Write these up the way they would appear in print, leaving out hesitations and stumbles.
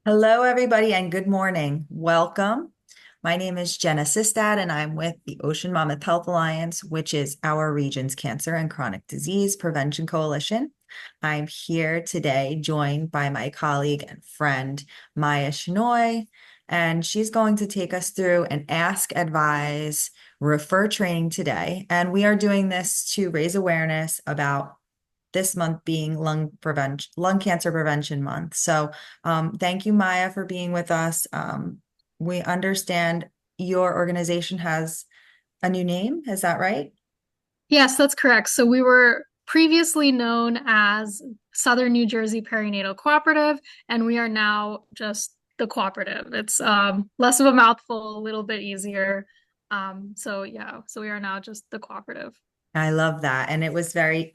Hello, everybody, and good morning. Welcome. My name is Jenna Sistad, and I'm with the Ocean Monmouth Health Alliance, which is our region's cancer and chronic disease prevention coalition. I'm here today joined by my colleague and friend, Maya Shinoy, and she's going to take us through an Ask, Advise, Refer training today. And we are doing this to raise awareness about this month being lung cancer prevention month. So thank you, Maya, for being with us. We understand your organization has a new name. Is that right? Yes, that's correct. So we were previously known as Southern New Jersey Perinatal Cooperative, and we are now just the Cooperative. It's less of a mouthful, a little bit easier. So we are now just the Cooperative. I love that. And it was very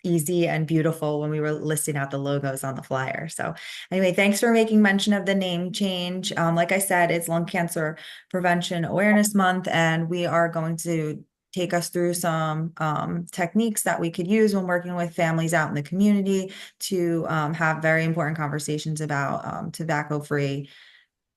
easy and beautiful when we were listing out the logos on the flyer. So anyway, thanks for making mention of the name change. Like I said, it's Lung Cancer Prevention Awareness Month, and we are going to take us through some techniques that we could use when working with families out in the community to have very important conversations about tobacco-free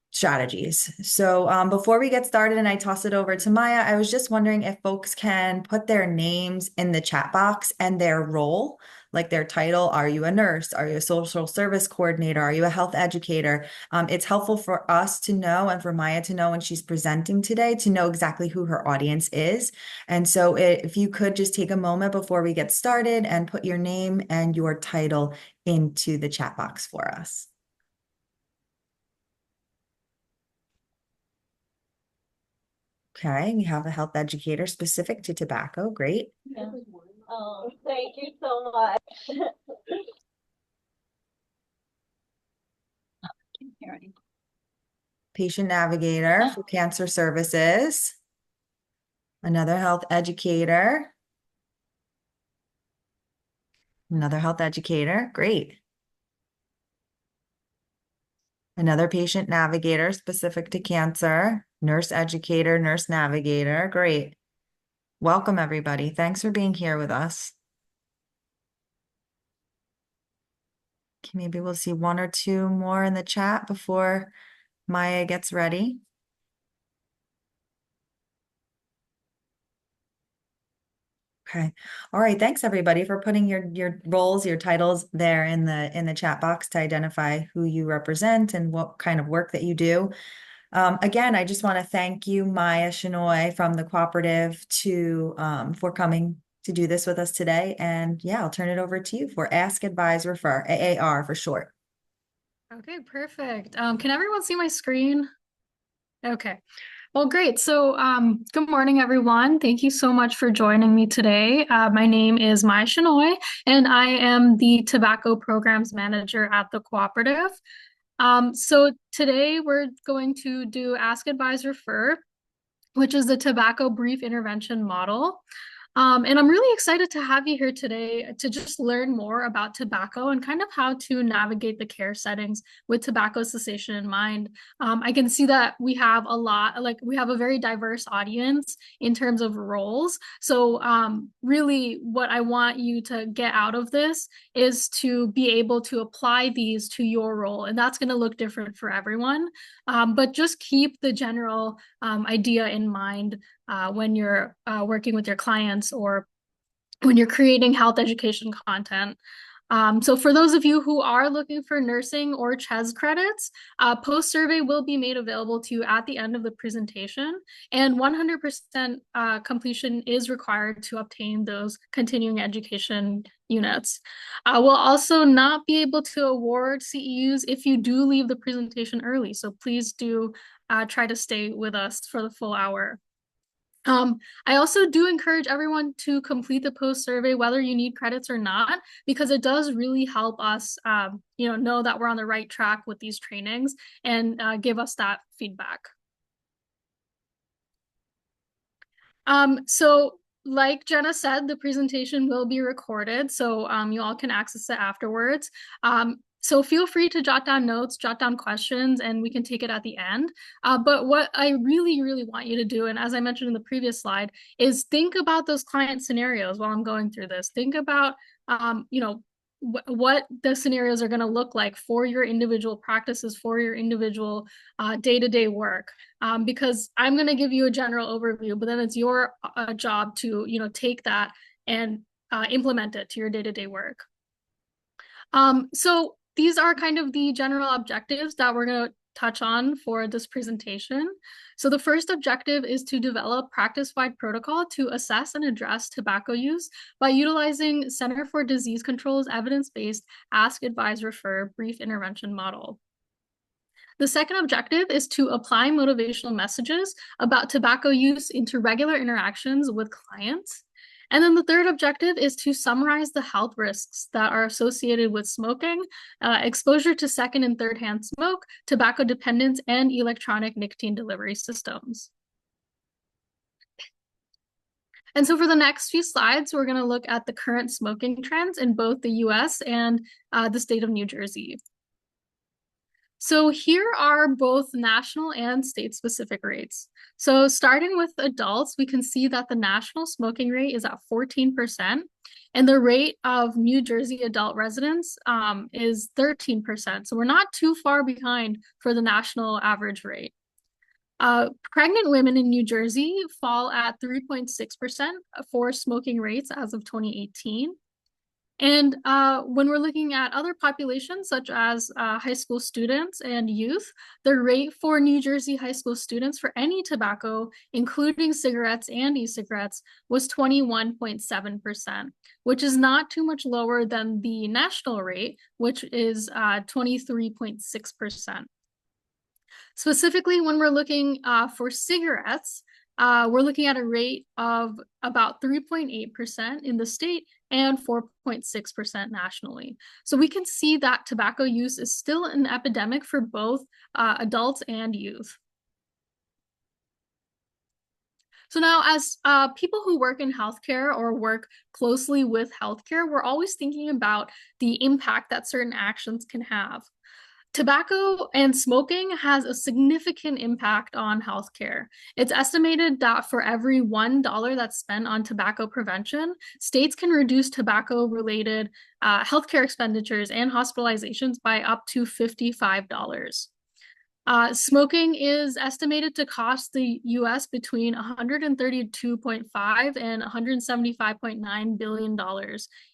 strategies. So before we get started and I toss it over to Maya, I was just wondering if folks can put their names in the chat box and their role, like their title. Are you a nurse? Are you a social service coordinator? Are you a health educator? It's helpful for us to know and for Maya to know when she's presenting today to know exactly who her audience is. And so if you could just take a moment before we get started and put your name and your title into the chat box for us. Okay, we have a health educator specific to tobacco. Great. Yeah. Thank you so much. Patient navigator for cancer services. Another health educator. Another health educator. Great. Another patient navigator specific to cancer. Nurse educator, nurse navigator. Great. Welcome, everybody. Thanks for being here with us. Okay, maybe we'll see one or two more in the chat before Maya gets ready. Okay. All right. Thanks everybody for putting your roles, your titles there in the chat box to identify who you represent and what kind of work that you do. Again, I just want to thank you, Maya Shinoy from the Cooperative for coming to do this with us today. And yeah, I'll turn it over to you for Ask, Advise, Refer, AAR for short. Okay, perfect. Can everyone see my screen? Okay. Well, great. So, good morning, everyone. Thank you so much for joining me today. My name is Maya Shinoy, and I am the Tobacco Programs Manager at the Cooperative. So today we're going to do Ask, Advise, Refer, which is the tobacco brief intervention model. And I'm really excited to have you here today to just learn more about tobacco and kind of how to navigate the care settings with tobacco cessation in mind. I can see that we have we have a very diverse audience in terms of roles. So, really, what I want you to get out of this is to be able to apply these to your role. And that's going to look different for everyone. But just keep the general idea in mind when you're working with your clients or when you're creating health education content. So for those of you who are looking for nursing or CHES credits, post-survey will be made available to you at the end of the presentation, and 100% completion is required to obtain those continuing education units. We'll also not be able to award CEUs if you do leave the presentation early, so please do try to stay with us for the full hour. I also do encourage everyone to complete the post survey, whether you need credits or not, because it does really help us, know that we're on the right track with these trainings and give us that feedback. So like Jenna said, the presentation will be recorded, so you all can access it afterwards. So feel free to jot down notes, jot down questions, and we can take it at the end. But what I really, really want you to do, and as I mentioned in the previous slide, is think about those client scenarios while I'm going through this. Think about, what the scenarios are going to look like for your individual practices, for your individual day-to-day work. Because I'm going to give you a general overview, but then it's your job to, take that and implement it to your day-to-day work. So these are kind of the general objectives that we're going to touch on for this presentation. So the first objective is to develop practice-wide protocol to assess and address tobacco use by utilizing Center for Disease Control's evidence-based Ask, Advise, Refer brief intervention model. The second objective is to apply motivational messages about tobacco use into regular interactions with clients. And then the third objective is to summarize the health risks that are associated with smoking, exposure to second and third hand smoke, tobacco dependence, and electronic nicotine delivery systems. And so for the next few slides, we're going to look at the current smoking trends in both the US and the state of New Jersey. So here are both national and state-specific rates. So starting with adults, we can see that the national smoking rate is at 14%, and the rate of New Jersey adult residents is 13%. So we're not too far behind for the national average rate. Pregnant women in New Jersey fall at 3.6% for smoking rates as of 2018. And when we're looking at other populations, such as high school students and youth, the rate for New Jersey high school students for any tobacco, including cigarettes and e-cigarettes, was 21.7%, which is not too much lower than the national rate, which is 23.6%. Specifically, when we're looking for cigarettes, we're looking at a rate of about 3.8% in the state and 4.6% nationally. So we can see that tobacco use is still an epidemic for both adults and youth. So now, as people who work in healthcare or work closely with healthcare, we're always thinking about the impact that certain actions can have. Tobacco and smoking has a significant impact on healthcare. It's estimated that for every $1 that's spent on tobacco prevention, states can reduce tobacco-related healthcare expenditures and hospitalizations by up to $55. Smoking is estimated to cost the US between $132.5 and $175.9 billion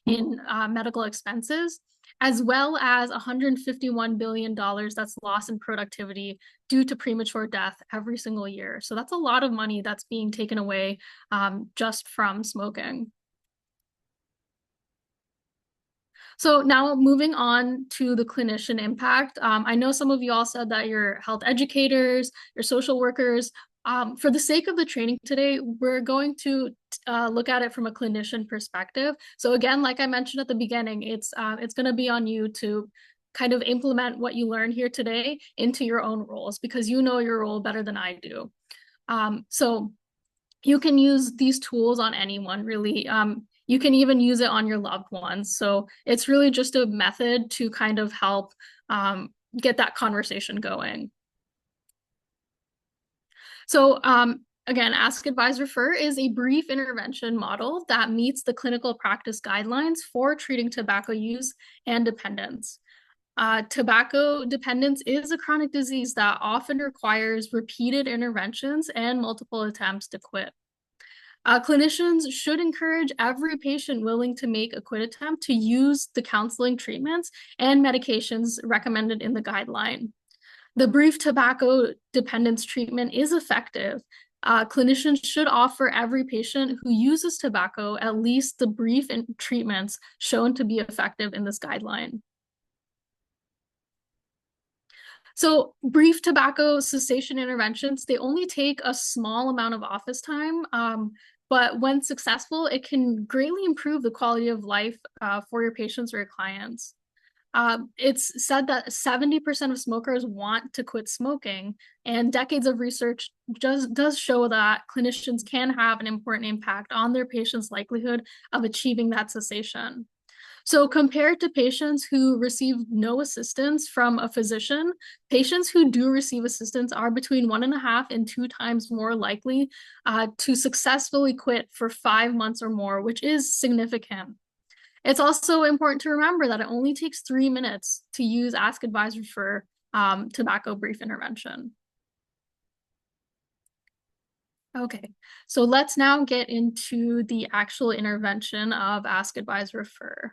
in medical expenses, as well as $151 billion that's lost in productivity due to premature death every single year. So that's a lot of money that's being taken away just from smoking. So now moving on to the clinician impact. I know some of you all said that you're health educators, you're social workers. For the sake of the training today, we're going to look at it from a clinician perspective. So again, like I mentioned at the beginning, it's going to be on you to kind of implement what you learn here today into your own roles, because you know your role better than I do. So you can use these tools on anyone, really. You can even use it on your loved ones. So it's really just a method to kind of help get that conversation going. So again, Ask, Advise, Refer is a brief intervention model that meets the clinical practice guidelines for treating tobacco use and dependence. Tobacco dependence is a chronic disease that often requires repeated interventions and multiple attempts to quit. Clinicians should encourage every patient willing to make a quit attempt to use the counseling treatments and medications recommended in the guideline. The brief tobacco dependence treatment is effective. Clinicians should offer every patient who uses tobacco at least the brief treatments shown to be effective in this guideline. So brief tobacco cessation interventions, they only take a small amount of office time, but when successful, it can greatly improve the quality of life for your patients or your clients. It's said that 70% of smokers want to quit smoking, and decades of research does show that clinicians can have an important impact on their patients' likelihood of achieving that cessation. So compared to patients who receive no assistance from a physician, patients who do receive assistance are between 1.5 and 2 times more likely to successfully quit for 5 months or more, which is significant. It's also important to remember that it only takes 3 minutes to use Ask Advise Refer tobacco brief intervention. Okay, so let's now get into the actual intervention of Ask Advise Refer.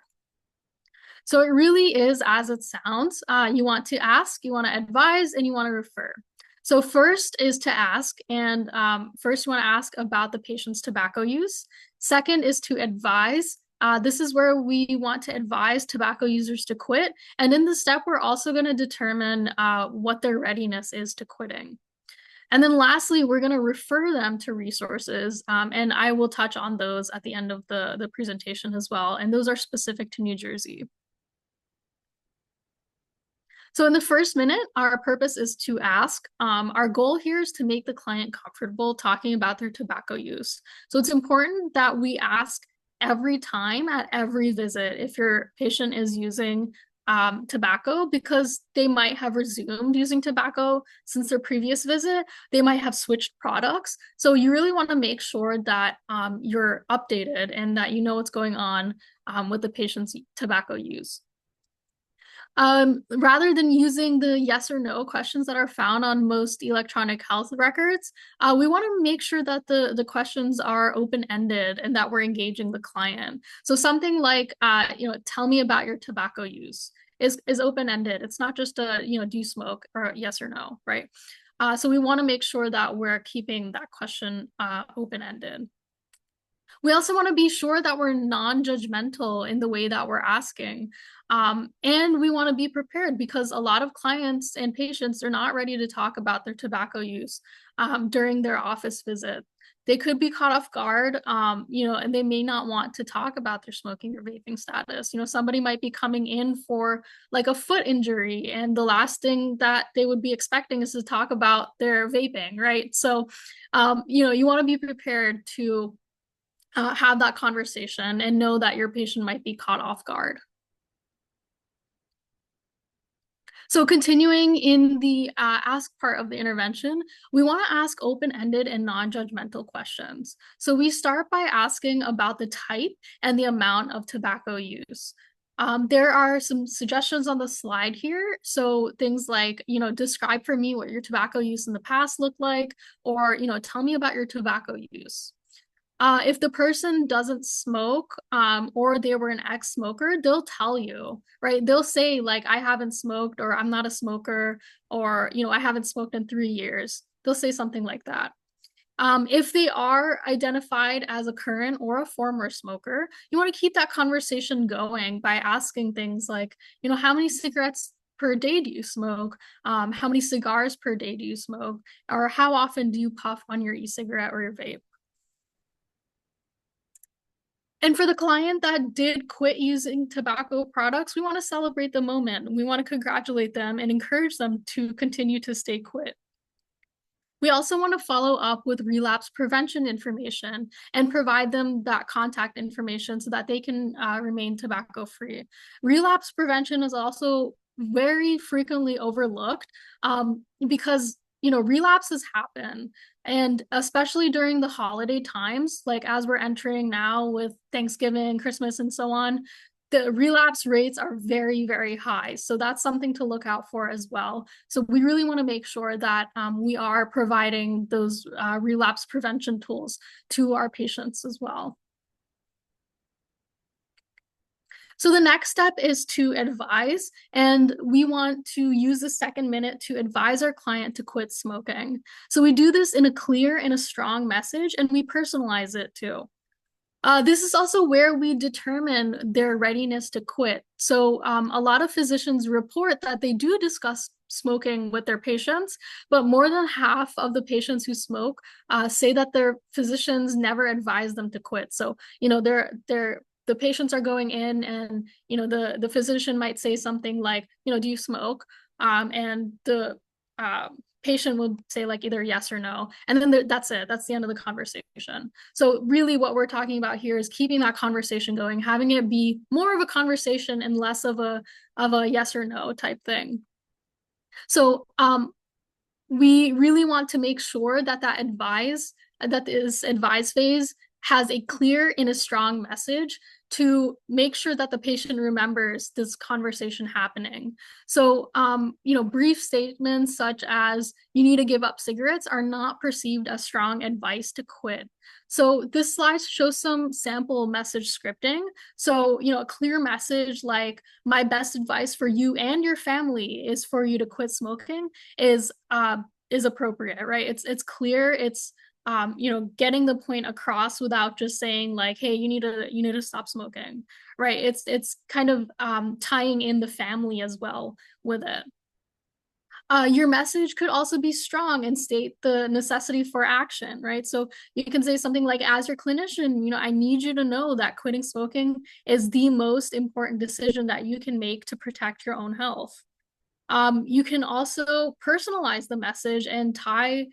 So it really is as it sounds. You want to ask, you want to advise, and you want to refer. So first is to ask, and first you want to ask about the patient's tobacco use. Second is to advise. This is where we want to advise tobacco users to quit. And in this step, we're also going to determine what their readiness is to quitting. And then lastly, we're going to refer them to resources, and I will touch on those at the end of the presentation as well. And those are specific to New Jersey. So in the first minute, our purpose is to ask. Our goal here is to make the client comfortable talking about their tobacco use. So it's important that we ask every time at every visit if your patient is using tobacco, because they might have resumed using tobacco since their previous visit. They might have switched products. So you really want to make sure that you're updated and that you know what's going on with the patient's tobacco use. Rather than using the yes or no questions that are found on most electronic health records, we want to make sure that the questions are open-ended and that we're engaging the client. So something like, tell me about your tobacco use is open-ended. It's not just a, do you smoke, or yes or no, right? So we want to make sure that we're keeping that question open-ended. We also want to be sure that we're non-judgmental in the way that we're asking. And we want to be prepared, because a lot of clients and patients are not ready to talk about their tobacco use during their office visit. They could be caught off guard, and they may not want to talk about their smoking or vaping status. Somebody might be coming in for like a foot injury, and the last thing that they would be expecting is to talk about their vaping, right? So, you want to be prepared to have that conversation and know that your patient might be caught off guard. So continuing in the ask part of the intervention, we want to ask open-ended and non-judgmental questions. So we start by asking about the type and the amount of tobacco use. There are some suggestions on the slide here. So things like, describe for me what your tobacco use in the past looked like, or, tell me about your tobacco use. If the person doesn't smoke, or they were an ex-smoker, they'll tell you, right? They'll say like, I haven't smoked, or I'm not a smoker, or, I haven't smoked in 3 years. They'll say something like that. If they are identified as a current or a former smoker, you want to keep that conversation going by asking things like, how many cigarettes per day do you smoke? How many cigars per day do you smoke? Or how often do you puff on your e-cigarette or your vape? And for the client that did quit using tobacco products, we want to celebrate the moment. We want to congratulate them and encourage them to continue to stay quit. We also want to follow up with relapse prevention information and provide them that contact information so that they can remain tobacco free. Relapse prevention is also very frequently overlooked because relapses happen. And especially during the holiday times, like as we're entering now with Thanksgiving, Christmas, and so on, the relapse rates are very, very high. So that's something to look out for as well. So we really want to make sure that we are providing those relapse prevention tools to our patients as well. So the next step is to advise, and we want to use the second minute to advise our client to quit smoking. So we do this in a clear and a strong message, and we personalize it too. This is also where we determine their readiness to quit. So a lot of physicians report that they do discuss smoking with their patients, but more than half of the patients who smoke say that their physicians never advise them to quit. So, the patients are going in and, the physician might say something like, do you smoke? And the patient would say like either yes or no. And then that's it. That's the end of the conversation. So really what we're talking about here is keeping that conversation going, having it be more of a conversation and less of a yes or no type thing. So we really want to make sure that this advise phase has a clear and a strong message to make sure that the patient remembers this conversation happening. So, brief statements such as "you need to give up cigarettes" are not perceived as strong advice to quit. So this slide shows some sample message scripting. So, a clear message like "my best advice for you and your family is for you to quit smoking" is appropriate, right? It's clear. It's getting the point across without just saying like, "Hey, you need to stop smoking," right? It's kind of tying in the family as well with it. Your message could also be strong and state the necessity for action, right? So you can say something like, "As your clinician, I need you to know that quitting smoking is the most important decision that you can make to protect your own health." You can also personalize the message and tie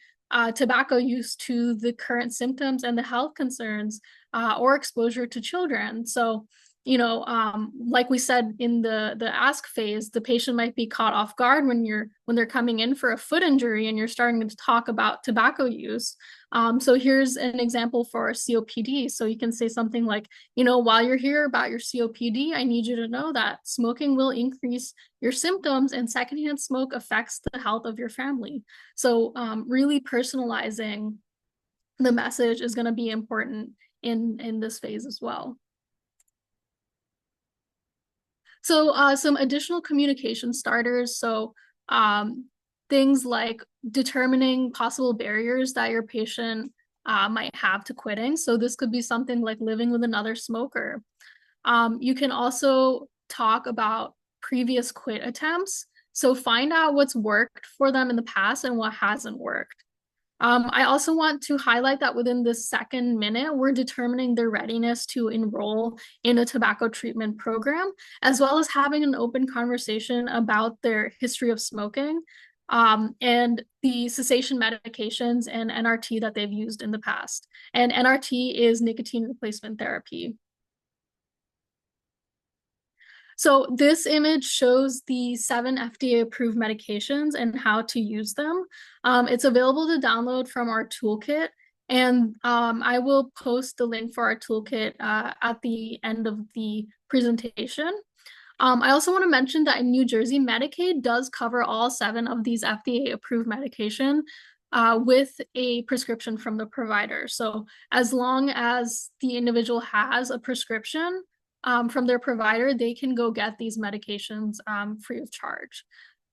tobacco use to the current symptoms and the health concerns or exposure to children. So, like we said in the ask phase, the patient might be caught off guard when they're coming in for a foot injury and you're starting to talk about tobacco use. So here's an example for COPD. So you can say something like, "While you're here about your COPD, I need you to know that smoking will increase your symptoms and secondhand smoke affects the health of your family." So really personalizing the message is going to be important in this phase as well. So some additional communication starters. So things like determining possible barriers that your patient might have to quitting. So this could be something like living with another smoker. You can also talk about previous quit attempts. So find out what's worked for them in the past and what hasn't worked. I also want to highlight that within the second minute, we're determining their readiness to enroll in a tobacco treatment program, as well as having an open conversation about their history of smoking and the cessation medications and NRT that they've used in the past. And NRT is nicotine replacement therapy. So this image shows the 7 FDA-approved medications and how to use them. It's available to download from our toolkit, and I will post the link for our toolkit at the end of the presentation. I also want to mention that in New Jersey, Medicaid does cover all 7 of these FDA-approved medication with a prescription from the provider. So as long as the individual has a prescription from their provider, they can go get these medications free of charge.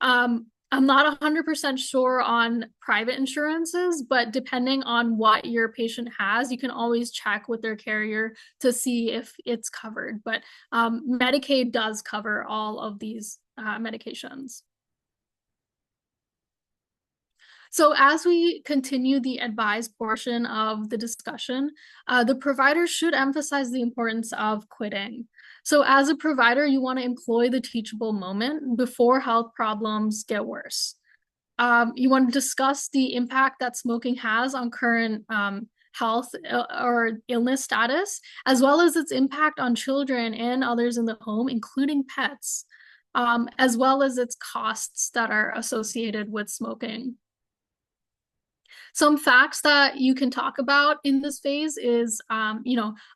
I'm not 100% sure on private insurances, but depending on what your patient has, you can always check with their carrier to see if it's covered. But Medicaid does cover all of these medications. So as we continue the advised portion of the discussion, the provider should emphasize the importance of quitting. So as a provider, you want to employ the teachable moment before health problems get worse. You want to discuss the impact that smoking has on current health or illness status, as well as its impact on children and others in the home, including pets, as well as its costs that are associated with smoking. Some facts that you can talk about in this phase is, on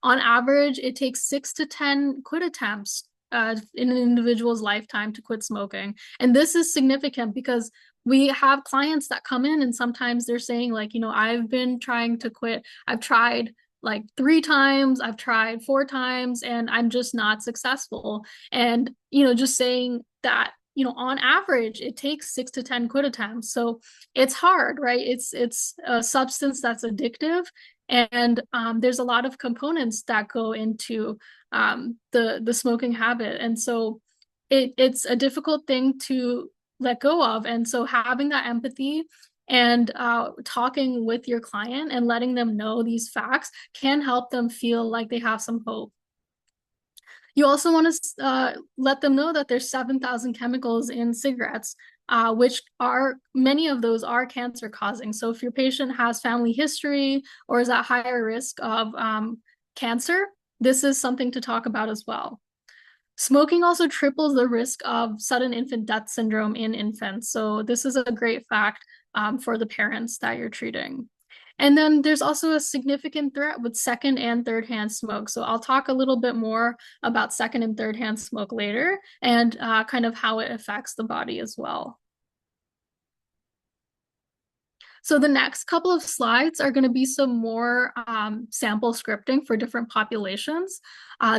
average, it takes 6 to 10 quit attempts in an individual's lifetime to quit smoking. And this is significant because we have clients that come in and sometimes they're saying like, "I've been trying to quit. I've tried like 3 times, I've tried 4 times, and I'm just not successful." And, just saying that, on average, it takes 6 to 10 quit attempts. So it's hard, right? It's a substance that's addictive, and there's a lot of components that go into the smoking habit, and so it's a difficult thing to let go of. And so having that empathy and talking with your client and letting them know these facts can help them feel like they have some hope. You also want to let them know that there's 7,000 chemicals in cigarettes, which many of those are cancer causing. So if your patient has family history or is at higher risk of cancer, this is something to talk about as well. Smoking also triples the risk of sudden infant death syndrome in infants. So this is a great fact for the parents that you're treating. And then there's also a significant threat with second and third hand smoke. So I'll talk a little bit more about second and third hand smoke later and kind of how it affects the body as well. So the next couple of slides are going to be some more sample scripting for different populations.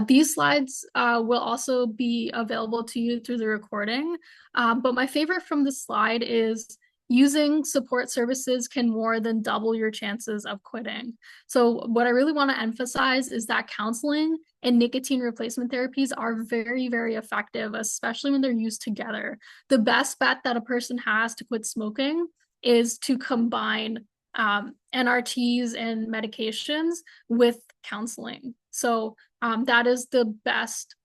These slides will also be available to you through the recording. But my favorite from the slide is using support services can more than double your chances of quitting. So what I really want to emphasize is that counseling and nicotine replacement therapies are very, very effective, especially when they're used together. The best bet that a person has to quit smoking is to combine NRTs and medications with counseling. So that is the best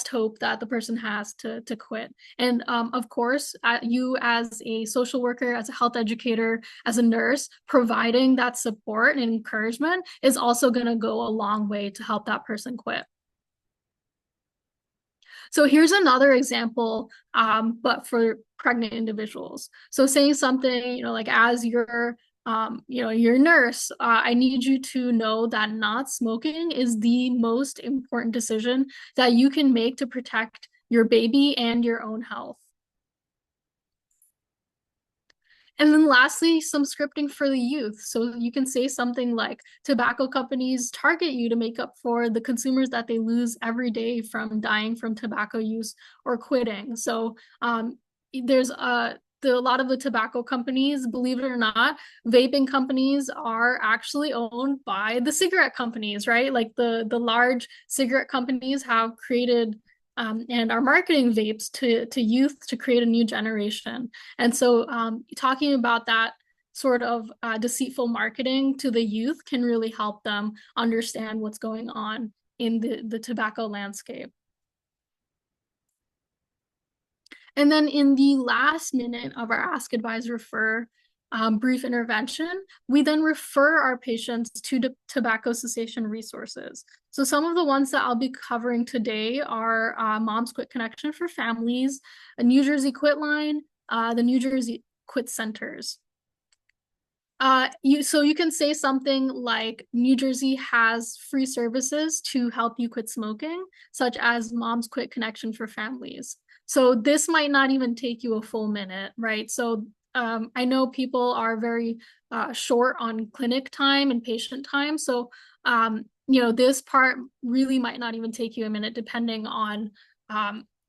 hope that the person has to quit. And of course, you as a social worker, as a health educator, as a nurse, providing that support and encouragement is also going to go a long way to help that person quit. So here's another example, but for pregnant individuals. So saying something, like as your your nurse, I need you to know that not smoking is the most important decision that you can make to protect your baby and your own health. And then lastly, some scripting for the youth. So you can say something like tobacco companies target you to make up for the consumers that they lose every day from dying from tobacco use or quitting. So there's a lot of the tobacco companies, believe it or not, vaping companies are actually owned by the cigarette companies, right? Like the large cigarette companies have created and are marketing vapes to youth to create a new generation. And so talking about that sort of deceitful marketing to the youth can really help them understand what's going on in the tobacco landscape. And then in the last minute of our Ask Advise Refer brief intervention, we then refer our patients to tobacco cessation resources. So some of the ones that I'll be covering today are Mom's Quit Connection for Families, a New Jersey Quit Line, the New Jersey Quit Centers. So you can say something like New Jersey has free services to help you quit smoking, such as Mom's Quit Connection for Families. So this might not even take you a full minute, right? So I know people are very short on clinic time and patient time. So, this part really might not even take you a minute, depending on,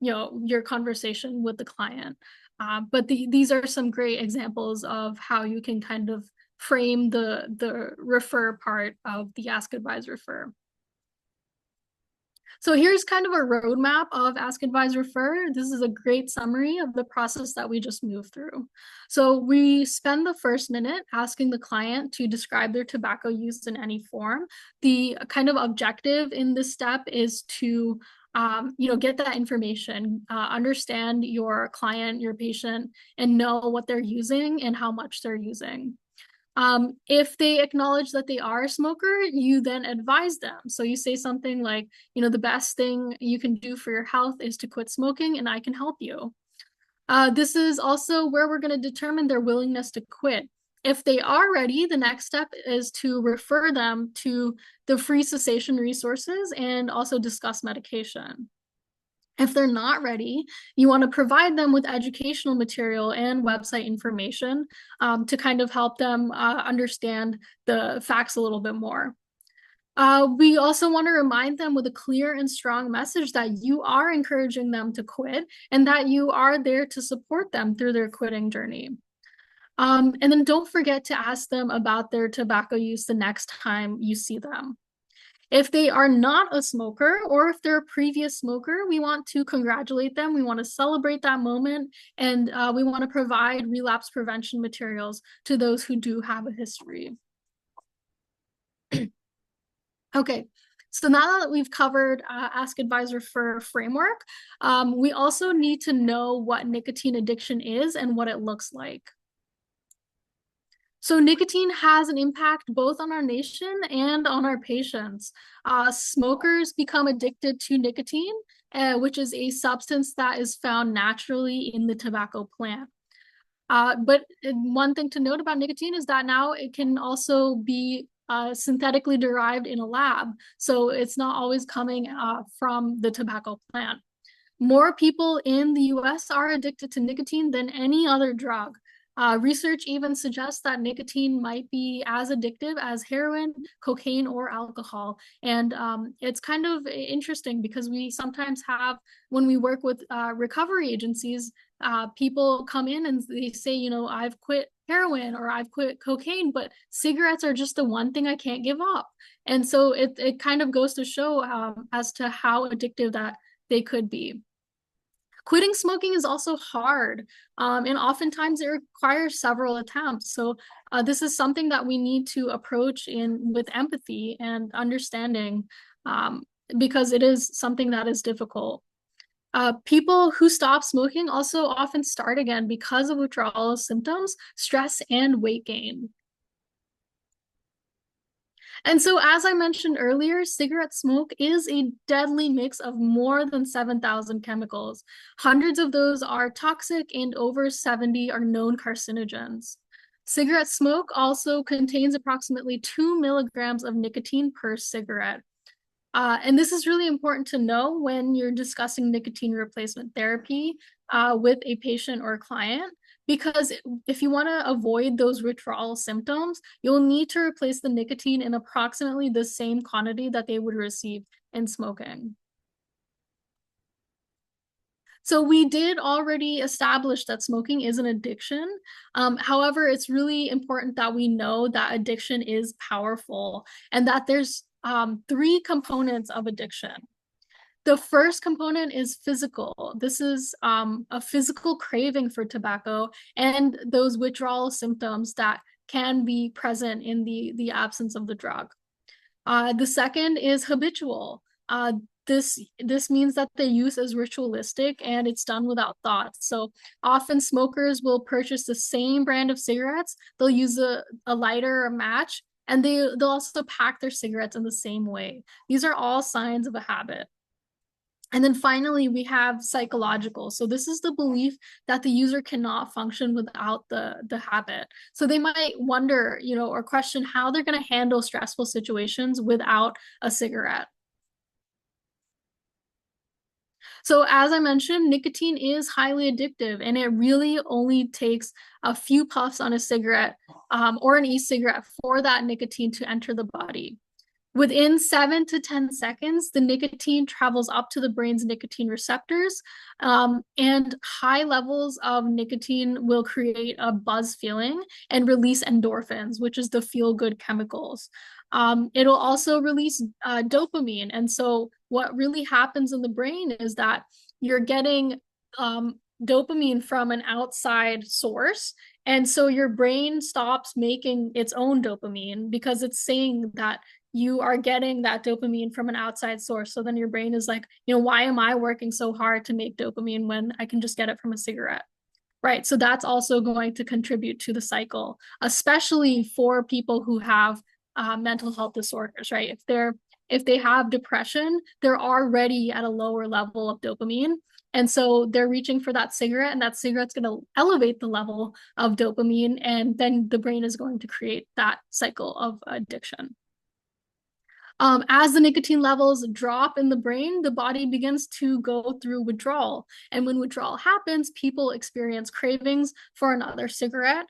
your conversation with the client. But these are some great examples of how you can kind of frame the refer part of the Ask Advise Refer. So here's kind of a roadmap of Ask Advise Refer. This is a great summary of the process that we just moved through. So we spend the first minute asking the client to describe their tobacco use in any form. The kind of objective in this step is to get that information, understand your client, your patient, and know what they're using and how much they're using. If they acknowledge that they are a smoker, you then advise them. So you say something like, the best thing you can do for your health is to quit smoking, and I can help you. This is also where we're going to determine their willingness to quit. If they are ready, the next step is to refer them to the free cessation resources and also discuss medication. If they're not ready, you want to provide them with educational material and website information to kind of help them understand the facts a little bit more. We also want to remind them with a clear and strong message that you are encouraging them to quit and that you are there to support them through their quitting journey. And then don't forget to ask them about their tobacco use the next time you see them. If they are not a smoker or if they're a previous smoker, we want to congratulate them. We want to celebrate that moment, and we want to provide relapse prevention materials to those who do have a history. Okay, so now that we've covered Ask Advise Refer framework, we also need to know what nicotine addiction is and what it looks like. So nicotine has an impact both on our nation and on our patients. Smokers become addicted to nicotine, which is a substance that is found naturally in the tobacco plant. But one thing to note about nicotine is that now it can also be synthetically derived in a lab. So it's not always coming from the tobacco plant. More people in the US are addicted to nicotine than any other drug. Research even suggests that nicotine might be as addictive as heroin, cocaine, or alcohol. And it's kind of interesting because we sometimes have, when we work with recovery agencies, people come in and they say, you know, I've quit heroin or I've quit cocaine, but cigarettes are just the one thing I can't give up. And so it kind of goes to show as to how addictive that they could be. Quitting smoking is also hard, and oftentimes it requires several attempts. So this is something that we need to approach in with empathy and understanding, because it is something that is difficult. People who stop smoking also often start again because of withdrawal symptoms, stress, and weight gain. And so, as I mentioned earlier, cigarette smoke is a deadly mix of more than 7,000 chemicals. Hundreds of those are toxic, and over 70 are known carcinogens. Cigarette smoke also contains approximately 2 milligrams of nicotine per cigarette. And this is really important to know when you're discussing nicotine replacement therapy with a patient or a client, because if you want to avoid those withdrawal symptoms, you'll need to replace the nicotine in approximately the same quantity that they would receive in smoking. So we did already establish that smoking is an addiction. However, it's really important that we know that addiction is powerful and that there's 3 components of addiction. The first component is physical. This is a physical craving for tobacco and those withdrawal symptoms that can be present in the absence of the drug. The second is habitual. This means that the use is ritualistic and it's done without thought. So often smokers will purchase the same brand of cigarettes. They'll use a lighter or a match, and they'll also pack their cigarettes in the same way. These are all signs of a habit. And then finally, we have psychological. So this is the belief that the user cannot function without the habit. So they might wonder, you know, or question how they're going to handle stressful situations without a cigarette. So as I mentioned, nicotine is highly addictive, and it really only takes a few puffs on a cigarette or an e-cigarette for that nicotine to enter the body. Within 7 to 10 seconds, the nicotine travels up to the brain's nicotine receptors, and high levels of nicotine will create a buzz feeling and release endorphins, which is the feel-good chemicals. It'll also release dopamine. And so what really happens in the brain is that you're getting dopamine from an outside source. And so your brain stops making its own dopamine because it's saying that you are getting that dopamine from an outside source. So then your brain is like, you know, why am I working so hard to make dopamine when I can just get it from a cigarette? Right. So that's also going to contribute to the cycle, especially for people who have mental health disorders, right? If they have depression, they're already at a lower level of dopamine. And so they're reaching for that cigarette, and that cigarette's going to elevate the level of dopamine. And then the brain is going to create that cycle of addiction. As the nicotine levels drop in the brain, the body begins to go through withdrawal. And when withdrawal happens, people experience cravings for another cigarette.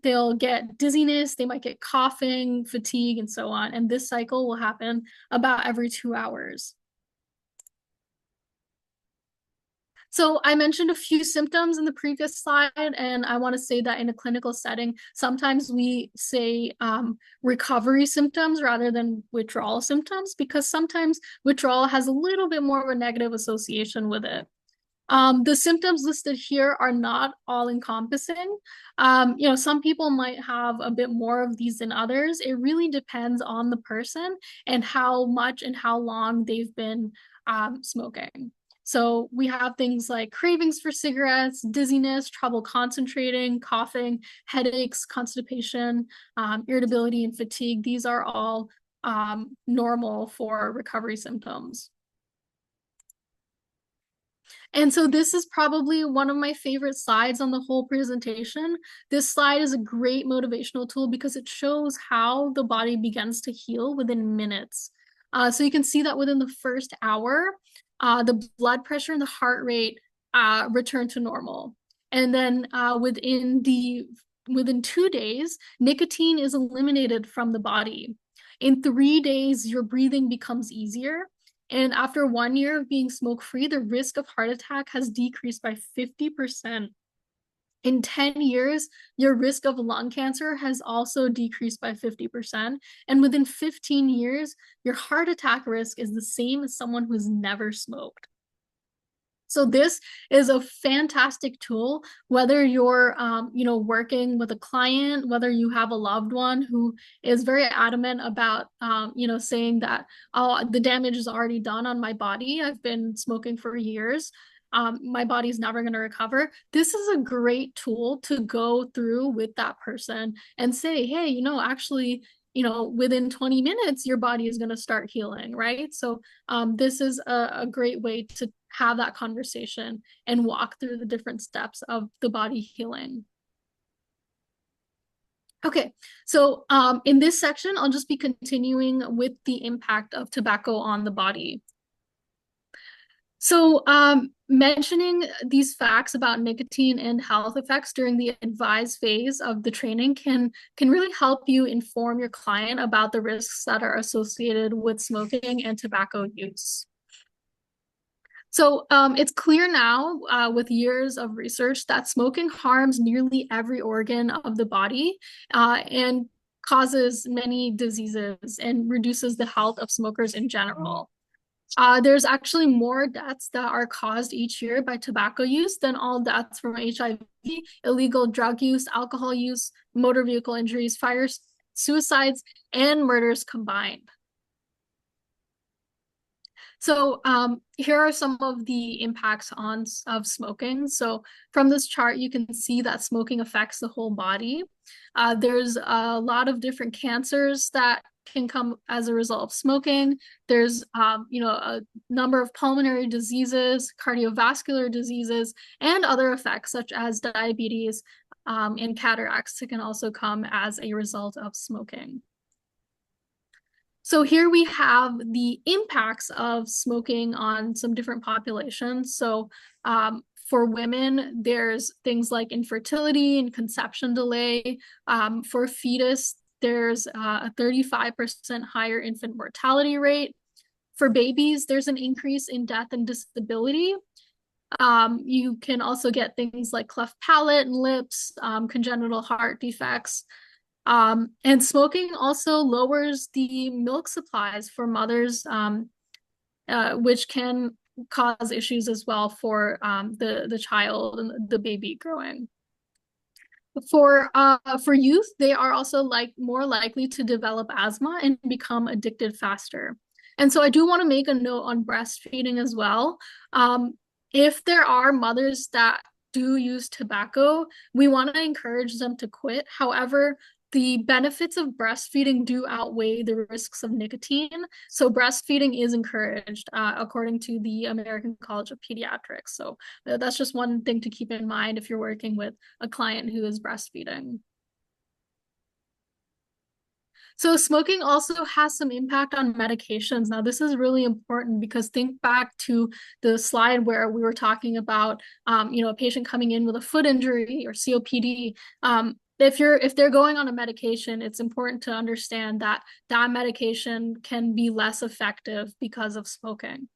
They'll get dizziness, they might get coughing, fatigue, and so on. And this cycle will happen about every 2 hours. So I mentioned a few symptoms in the previous slide, and I want to say that in a clinical setting, sometimes we say recovery symptoms rather than withdrawal symptoms, because sometimes withdrawal has a little bit more of a negative association with it. The symptoms listed here are not all encompassing. You know, some people might have a bit more of these than others. It really depends on the person and how much and how long they've been smoking. So we have things like cravings for cigarettes, dizziness, trouble concentrating, coughing, headaches, constipation, irritability, and fatigue. These are all normal for recovery symptoms. And so this is probably one of my favorite slides on the whole presentation. This slide is a great motivational tool because it shows how the body begins to heal within minutes. So you can see that within the first hour, the blood pressure and the heart rate return to normal. And then within 2 days, nicotine is eliminated from the body. In 3 days, your breathing becomes easier. And after 1 year of being smoke-free, the risk of heart attack has decreased by 50%. In 10 years, your risk of lung cancer has also decreased by 50%. And within 15 years, your heart attack risk is the same as someone who has never smoked. So this is a fantastic tool, whether you're, working with a client, whether you have a loved one who is very adamant about, saying that, oh, the damage is already done on my body. I've been smoking for years. My body's never going to recover. This is a great tool to go through with that person and say, hey, actually, within 20 minutes, your body is going to start healing, right? So this is a great way to have that conversation and walk through the different steps of the body healing. Okay, so in this section, I'll just be continuing with the impact of tobacco on the body. So mentioning these facts about nicotine and health effects during the advised phase of the training can really help you inform your client about the risks that are associated with smoking and tobacco use. So it's clear now with years of research that smoking harms nearly every organ of the body and causes many diseases and reduces the health of smokers in general. There's actually more deaths that are caused each year by tobacco use than all deaths from HIV, illegal drug use, alcohol use, motor vehicle injuries, fires, suicides, and murders combined. So here are some of the impacts of smoking. So from this chart, you can see that smoking affects the whole body. There's a lot of different cancers that can come as a result of smoking. There's a number of pulmonary diseases, cardiovascular diseases, and other effects such as diabetes and cataracts that can also come as a result of smoking. So here we have the impacts of smoking on some different populations. So for women, there's things like infertility and conception delay. For a fetus, there's a 35% higher infant mortality rate. For babies, there's an increase in death and disability. You can also get things like cleft palate and lips, congenital heart defects. And smoking also lowers the milk supplies for mothers, which can cause issues as well for the child and the baby growing. For youth, they are also more likely to develop asthma and become addicted faster. And so I do want to make a note on breastfeeding as well. If there are mothers that do use tobacco, we want to encourage them to quit. However, the benefits of breastfeeding do outweigh the risks of nicotine. So breastfeeding is encouraged according to the American College of Pediatrics. So that's just one thing to keep in mind if you're working with a client who is breastfeeding. So smoking also has some impact on medications. Now, this is really important because think back to the slide where we were talking about, a patient coming in with a foot injury or COPD. If they're going on a medication, it's important to understand that that medication can be less effective because of smoking.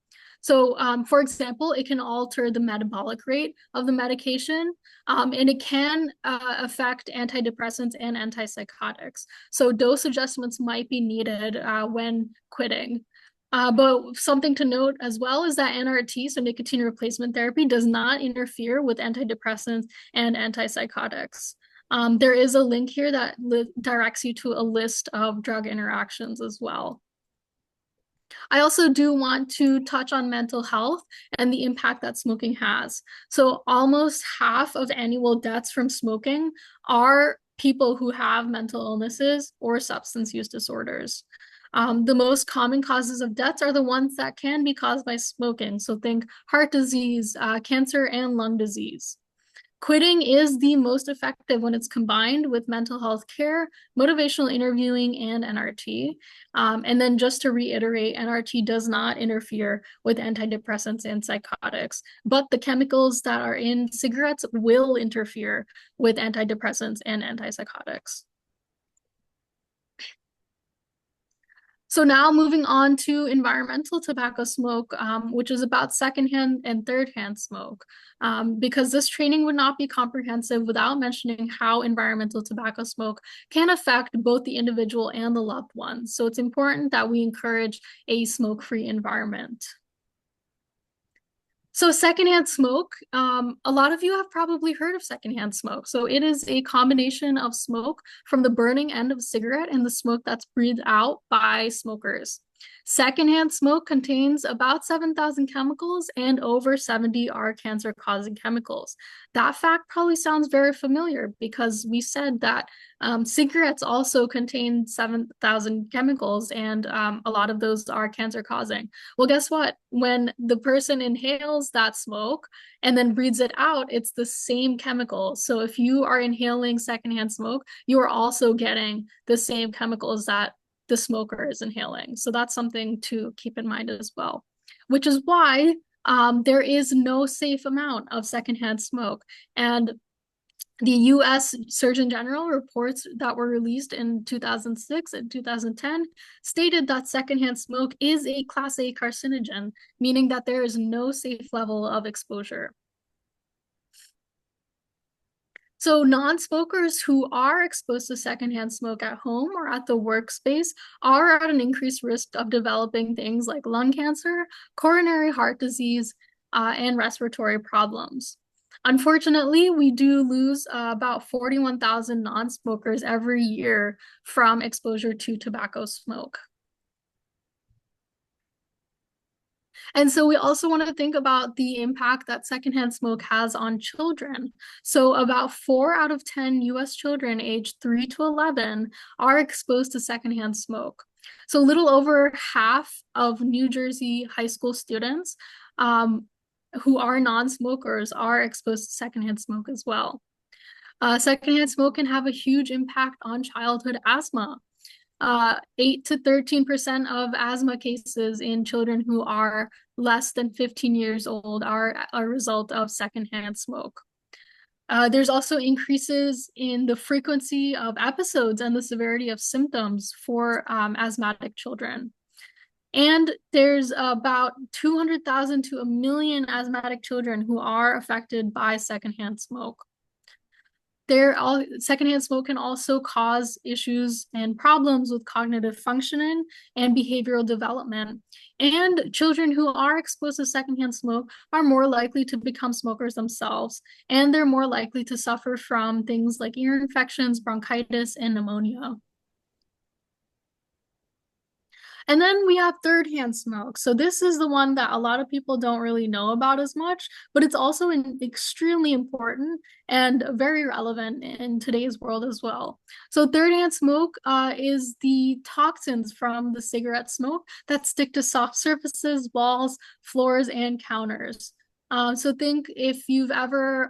So, for example, it can alter the metabolic rate of the medication, and it can affect antidepressants and antipsychotics. So dose adjustments might be needed when quitting. But something to note as well is that NRT, so nicotine replacement therapy, does not interfere with antidepressants and antipsychotics. There is a link here that directs you to a list of drug interactions as well. I also do want to touch on mental health and the impact that smoking has. So almost half of annual deaths from smoking are people who have mental illnesses or substance use disorders. The most common causes of deaths are the ones that can be caused by smoking. So think heart disease, cancer, and lung disease. Quitting is the most effective when it's combined with mental health care, motivational interviewing, and NRT. And then just to reiterate, NRT does not interfere with antidepressants and psychotics, but the chemicals that are in cigarettes will interfere with antidepressants and antipsychotics. So now moving on to environmental tobacco smoke, which is about secondhand and thirdhand smoke, because this training would not be comprehensive without mentioning how environmental tobacco smoke can affect both the individual and the loved ones. So it's important that we encourage a smoke-free environment. So secondhand smoke, a lot of you have probably heard of secondhand smoke. So it is a combination of smoke from the burning end of a cigarette and the smoke that's breathed out by smokers. Secondhand smoke contains about 7,000 chemicals and over 70 are cancer-causing chemicals. That fact probably sounds very familiar because we said that cigarettes also contain 7,000 chemicals and a lot of those are cancer-causing. Well, guess what? When the person inhales that smoke and then breathes it out, it's the same chemical. So if you are inhaling secondhand smoke, you are also getting the same chemicals that the smoker is inhaling. So that's something to keep in mind as well, which is why there is no safe amount of secondhand smoke. And the US Surgeon General reports that were released in 2006 and 2010 stated that secondhand smoke is a Class A carcinogen, meaning that there is no safe level of exposure. So non-smokers who are exposed to secondhand smoke at home or at the workspace are at an increased risk of developing things like lung cancer, coronary heart disease, and respiratory problems. Unfortunately, we do lose about 41,000 non-smokers every year from exposure to tobacco smoke. And so we also want to think about the impact that secondhand smoke has on children. So about 4 out of 10 US children aged 3 to 11 are exposed to secondhand smoke. So a little over half of New Jersey high school students who are non-smokers are exposed to secondhand smoke as well. Secondhand smoke can have a huge impact on childhood asthma. 8 to 13% of asthma cases in children who are less than 15 years old are a result of secondhand smoke. There's also increases in the frequency of episodes and the severity of symptoms for asthmatic children. And there's about 200,000 to 1 million asthmatic children who are affected by secondhand smoke. Secondhand smoke can also cause issues and problems with cognitive functioning and behavioral development. And children who are exposed to secondhand smoke are more likely to become smokers themselves, and they're more likely to suffer from things like ear infections, bronchitis, and pneumonia. And then we have third-hand smoke. So this is the one that a lot of people don't really know about as much, but it's also extremely important and very relevant in today's world as well. So third-hand smoke is the toxins from the cigarette smoke that stick to soft surfaces, walls, floors, and counters. So think if you've ever,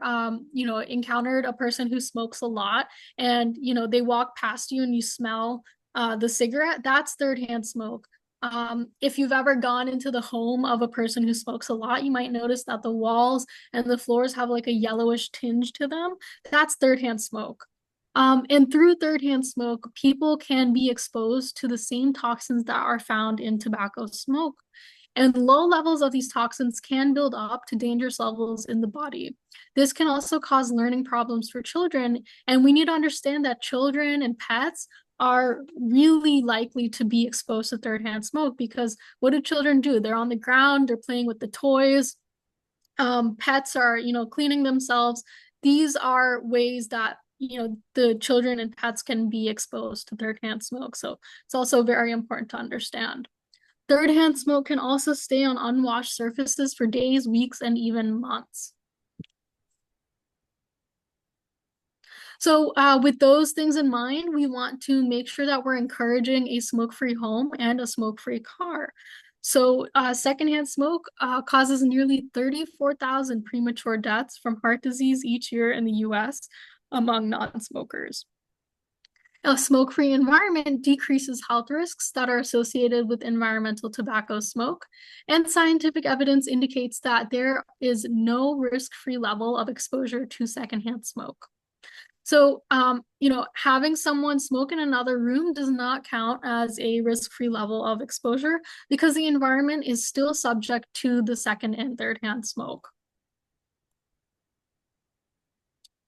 encountered a person who smokes a lot and, they walk past you and you smell the cigarette, that's third-hand smoke. If you've ever gone into the home of a person who smokes a lot, you might notice that the walls and the floors have like a yellowish tinge to them. That's third-hand smoke. And through third-hand smoke, people can be exposed to the same toxins that are found in tobacco smoke. And low levels of these toxins can build up to dangerous levels in the body. This can also cause learning problems for children. And we need to understand that children and pets are really likely to be exposed to third-hand smoke because what do children do? They're on the ground, they're playing with the toys. Pets are, cleaning themselves. These are ways that, the children and pets can be exposed to third-hand smoke. So it's also very important to understand. Third-hand smoke can also stay on unwashed surfaces for days, weeks, and even months. So with those things in mind, we want to make sure that we're encouraging a smoke-free home and a smoke-free car. So secondhand smoke causes nearly 34,000 premature deaths from heart disease each year in the US among non-smokers. A smoke-free environment decreases health risks that are associated with environmental tobacco smoke, and scientific evidence indicates that there is no risk-free level of exposure to secondhand smoke. So, having someone smoke in another room does not count as a risk-free level of exposure because the environment is still subject to the second and third hand smoke.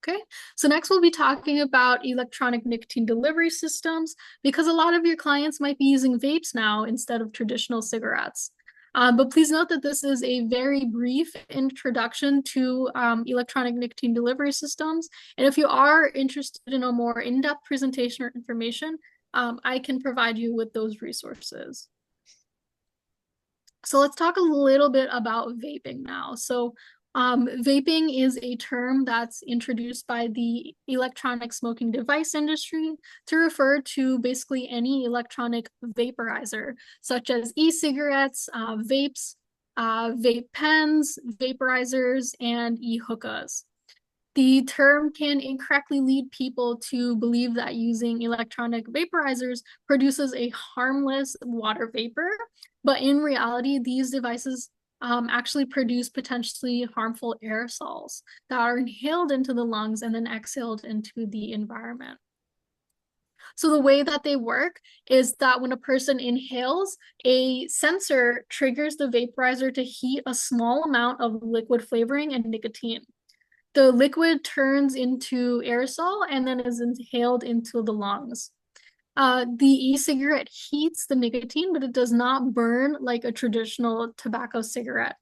Okay, so next we'll be talking about electronic nicotine delivery systems because a lot of your clients might be using vapes now instead of traditional cigarettes. But please note that this is a very brief introduction to electronic nicotine delivery systems. And if you are interested in a more in-depth presentation or information, I can provide you with those resources. So let's talk a little bit about vaping now. So vaping is a term that's introduced by the electronic smoking device industry to refer to basically any electronic vaporizer, such as e-cigarettes, vapes, vape pens, vaporizers, and e-hookahs. The term can incorrectly lead people to believe that using electronic vaporizers produces a harmless water vapor, but in reality, these devices actually produce potentially harmful aerosols that are inhaled into the lungs and then exhaled into the environment. So the way that they work is that when a person inhales, a sensor triggers the vaporizer to heat a small amount of liquid flavoring and nicotine. The liquid turns into aerosol and then is inhaled into the lungs. The e-cigarette heats the nicotine, but it does not burn like a traditional tobacco cigarette.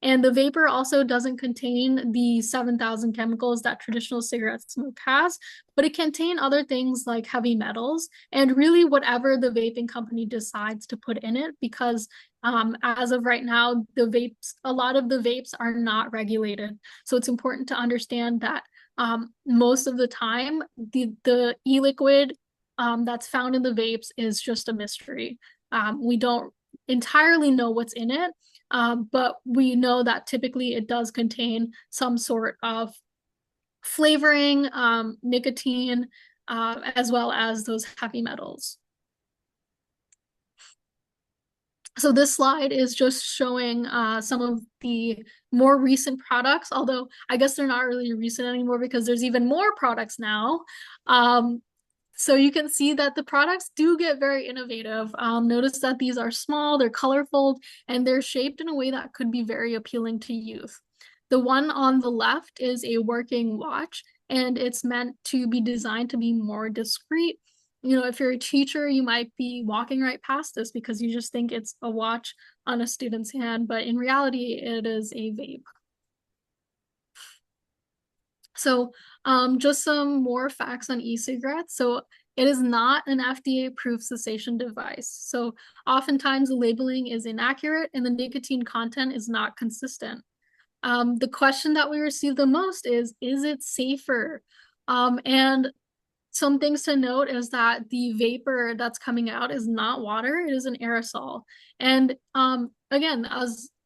And the vapor also doesn't contain the 7,000 chemicals that traditional cigarette smoke has, but it can contain other things like heavy metals and really whatever the vaping company decides to put in it, because as of right now, a lot of the vapes are not regulated. So it's important to understand that most of the time, the e-liquid that's found in the vapes is just a mystery. We don't entirely know what's in it, but we know that typically it does contain some sort of flavoring, nicotine, as well as those heavy metals. So this slide is just showing some of the more recent products, although I guess they're not really recent anymore because there's even more products now. So you can see that the products do get very innovative. Notice that these are small, they're colorful, and they're shaped in a way that could be very appealing to youth. The one on the left is a working watch, and it's meant to be designed to be more discreet. If you're a teacher, you might be walking right past this because you just think it's a watch on a student's hand, but in reality, it is a vape. So just some more facts on e-cigarettes. So it is not an FDA-approved cessation device. So oftentimes the labeling is inaccurate and the nicotine content is not consistent. The question that we receive the most is it safer? And some things to note is that the vapor that's coming out is not water, it is an aerosol. And again,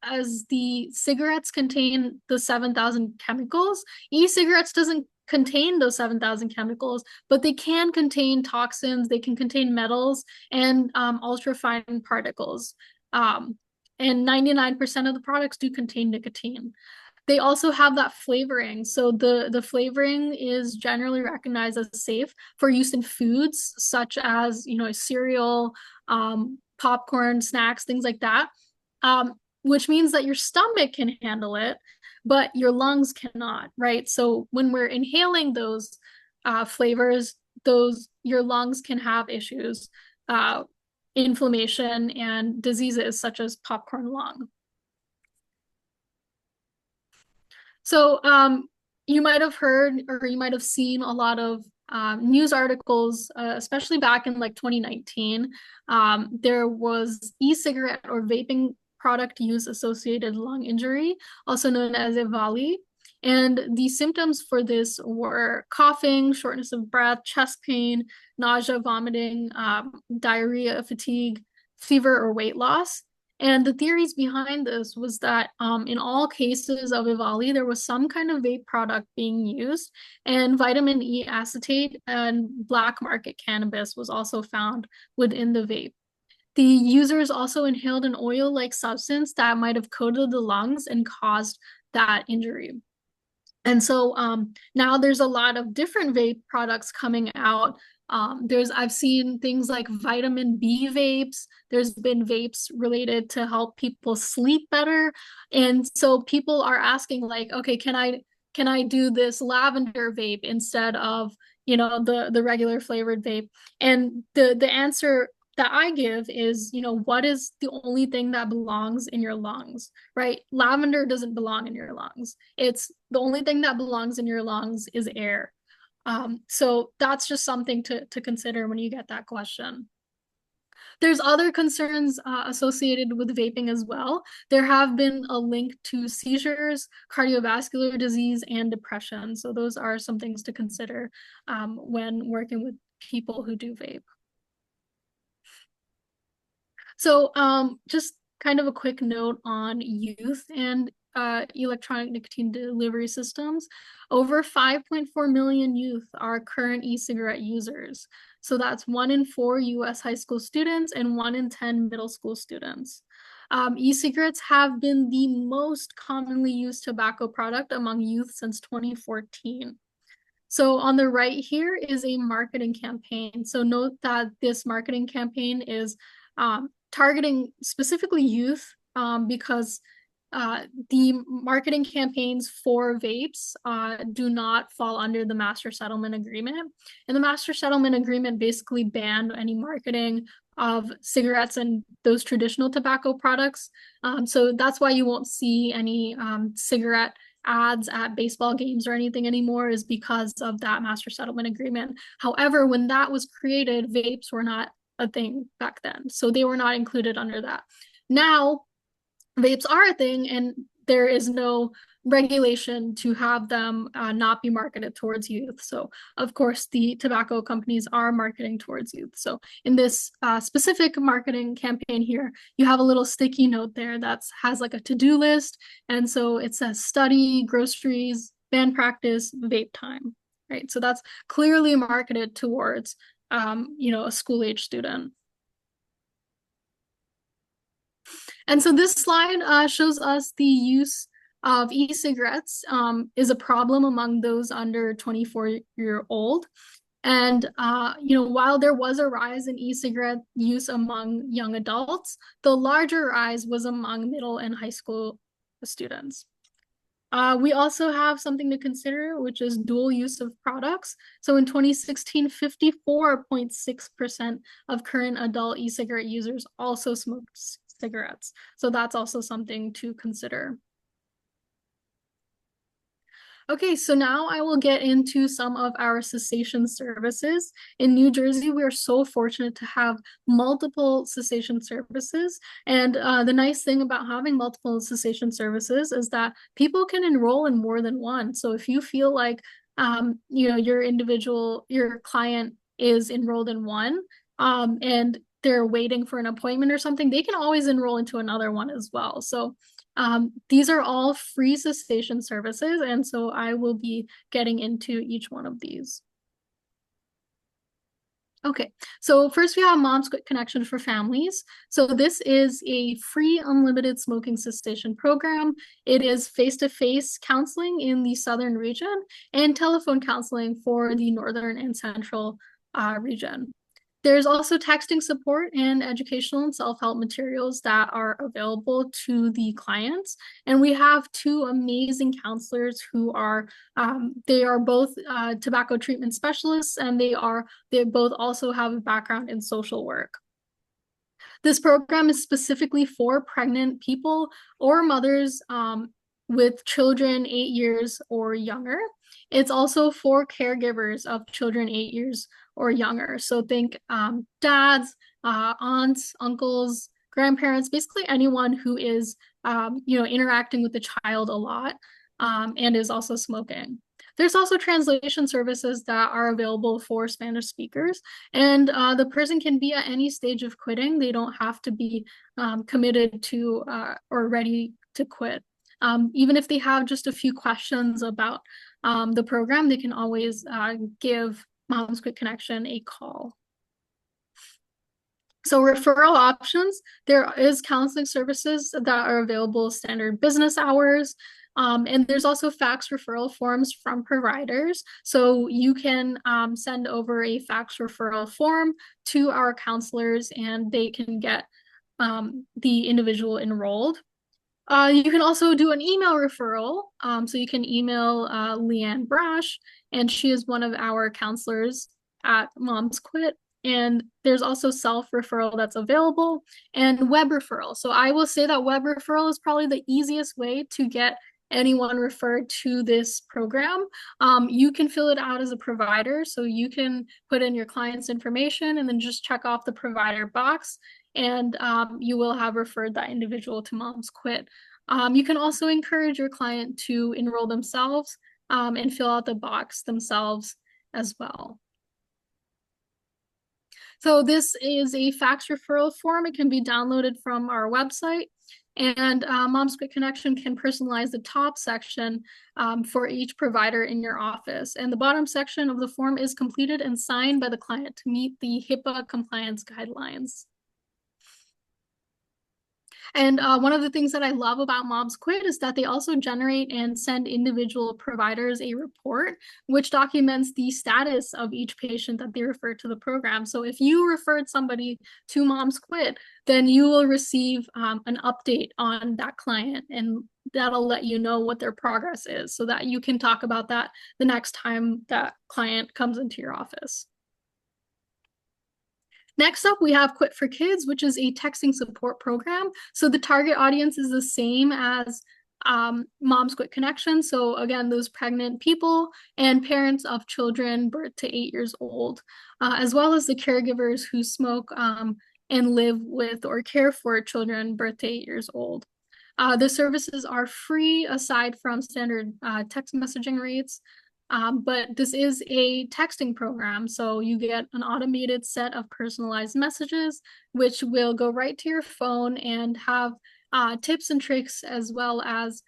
as the cigarettes contain the 7,000 chemicals, e-cigarettes doesn't contain those 7,000 chemicals, but they can contain toxins, they can contain metals and ultrafine particles. And 99% of the products do contain nicotine. They also have that flavoring. So the flavoring is generally recognized as safe for use in foods such as, cereal, popcorn, snacks, things like that, which means that your stomach can handle it, but your lungs cannot, right? So when we're inhaling those flavors, your lungs can have issues, inflammation and diseases such as popcorn lung. So you might have heard or you might have seen a lot of news articles, especially back in like 2019. There was e-cigarette or vaping product use associated lung injury, also known as EVALI. And the symptoms for this were coughing, shortness of breath, chest pain, nausea, vomiting, diarrhea, fatigue, fever, or weight loss. And the theories behind this was that in all cases of EVALI, there was some kind of vape product being used, and vitamin E acetate and black market cannabis was also found within the vape. The users also inhaled an oil-like substance that might have coated the lungs and caused that injury. And so now there's a lot of different vape products coming out. I've seen things like vitamin B vapes. There's been vapes related to help people sleep better. And so people are asking like, okay, can I do this lavender vape instead of, the regular flavored vape? And the answer that I give is, what is the only thing that belongs in your lungs, right? Lavender doesn't belong in your lungs. It's the only thing that belongs in your lungs is air. So that's just something to consider when you get that question. There's other concerns associated with vaping as well. There have been a link to seizures, cardiovascular disease, and depression. So those are some things to consider when working with people who do vape. So just kind of a quick note on youth and electronic nicotine delivery systems. Over 5.4 million youth are current e-cigarette users. So that's 1 in 4 US high school students and 1 in 10 middle school students. E-cigarettes have been the most commonly used tobacco product among youth since 2014. So on the right here is a marketing campaign. So note that this marketing campaign is targeting specifically youth because the marketing campaigns for vapes do not fall under the Master Settlement Agreement. And the Master Settlement Agreement basically banned any marketing of cigarettes and those traditional tobacco products. So that's why you won't see any cigarette ads at baseball games or anything anymore, is because of that Master Settlement Agreement. However, when that was created, vapes were not a thing back then. So they were not included under that. Now, vapes are a thing, and there is no regulation to have them not be marketed towards youth. So, of course, the tobacco companies are marketing towards youth. So, in this specific marketing campaign here, you have a little sticky note there that has like a to-do list. And so it says study, groceries, band practice, vape time, right? So that's clearly marketed towards, a school-age student. And so this slide shows us the use of e-cigarettes is a problem among those under 24-year-old. And, while there was a rise in e-cigarette use among young adults, the larger rise was among middle and high school students. We also have something to consider, which is dual use of products. So in 2016, 54.6% of current adult e-cigarette users also smoked cigarettes. So that's also something to consider. Okay, so now I will get into some of our cessation services. In New Jersey, we are so fortunate to have multiple cessation services. And the nice thing about having multiple cessation services is that people can enroll in more than one. So if you feel like, your client is enrolled in one and they're waiting for an appointment or something, they can always enroll into another one as well. So these are all free cessation services, and so I will be getting into each one of these. Okay, so first we have Mom's Quick Connection for families. So this is a free unlimited smoking cessation program. It is face-to-face counseling in the southern region and telephone counseling for the northern and central region. There's also texting support and educational and self-help materials that are available to the clients. And we have 2 amazing counselors who are, they are both tobacco treatment specialists, and they both also have a background in social work. This program is specifically for pregnant people or mothers with children 8 years or younger. It's also for caregivers of children 8 years or younger. So think dads, aunts, uncles, grandparents, basically anyone who is, interacting with the child a lot. and is also smoking. There's also translation services that are available for Spanish speakers, and the person can be at any stage of quitting. They don't have to be committed to or ready to quit. Even if they have just a few questions about the program, they can always give Moms Quit Connection a call. So referral options, there is counseling services that are available standard business hours. And there's also fax referral forms from providers. So you can send over a fax referral form to our counselors and they can get the individual enrolled. You can also do an email referral. So you can email Leanne Brash, and she is one of our counselors at Moms Quit. And there's also self-referral that's available and web referral. So I will say that web referral is probably the easiest way to get anyone referred to this program. You can fill it out as a provider. So you can put in your client's information and then just check off the provider box and you will have referred that individual to Moms Quit. You can also encourage your client to enroll themselves and fill out the box themselves as well. So this is a fax referral form. It can be downloaded from our website. And Moms Quit Connection can personalize the top section for each provider in your office. And the bottom section of the form is completed and signed by the client to meet the HIPAA compliance guidelines. And one of the things that I love about Moms Quit is that they also generate and send individual providers a report, which documents the status of each patient that they refer to the program. So if you referred somebody to Moms Quit, then you will receive an update on that client, and that'll let you know what their progress is so that you can talk about that the next time that client comes into your office. Next up, we have Quit for Kids, which is a texting support program. So the target audience is the same as Moms Quit Connection. So again, those pregnant people and parents of children birth to 8 years old, as well as the caregivers who smoke and live with or care for children birth to 8 years old. The services are free aside from standard text messaging rates. But this is a texting program, so you get an automated set of personalized messages, which will go right to your phone and have tips and tricks as well as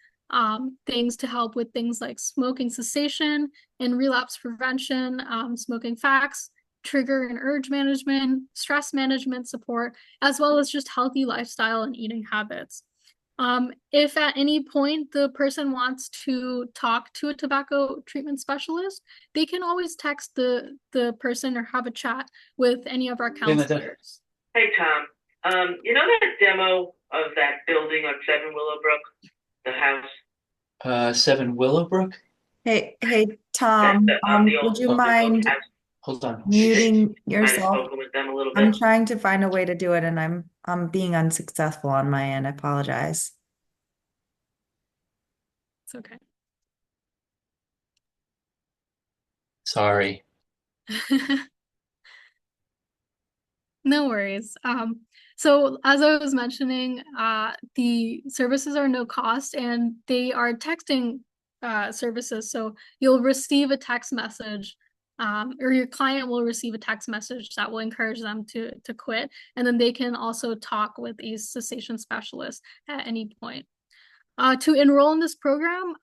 things to help with things like smoking cessation and relapse prevention, smoking facts, trigger and urge management, stress management support, as well as just healthy lifestyle and eating habits. If at any point the person wants to talk to a tobacco treatment specialist, they can always text the person or have a chat with any of our counselors. Hey, Tom. You know that demo of that building on 7 Willowbrook, the house? 7 Willowbrook? Hey, Tom, the would you old mind house. Hold on. muting I've yourself? spoken with them a little I'm bit. trying to find a way to do it and I'm being unsuccessful on my end. I apologize. It's okay. Sorry. No worries. So as I was mentioning, the services are no cost and they are texting services. So you'll receive a text message or your client will receive a text message that will encourage them to quit. And then they can also talk with a cessation specialist at any point. To enroll in this program,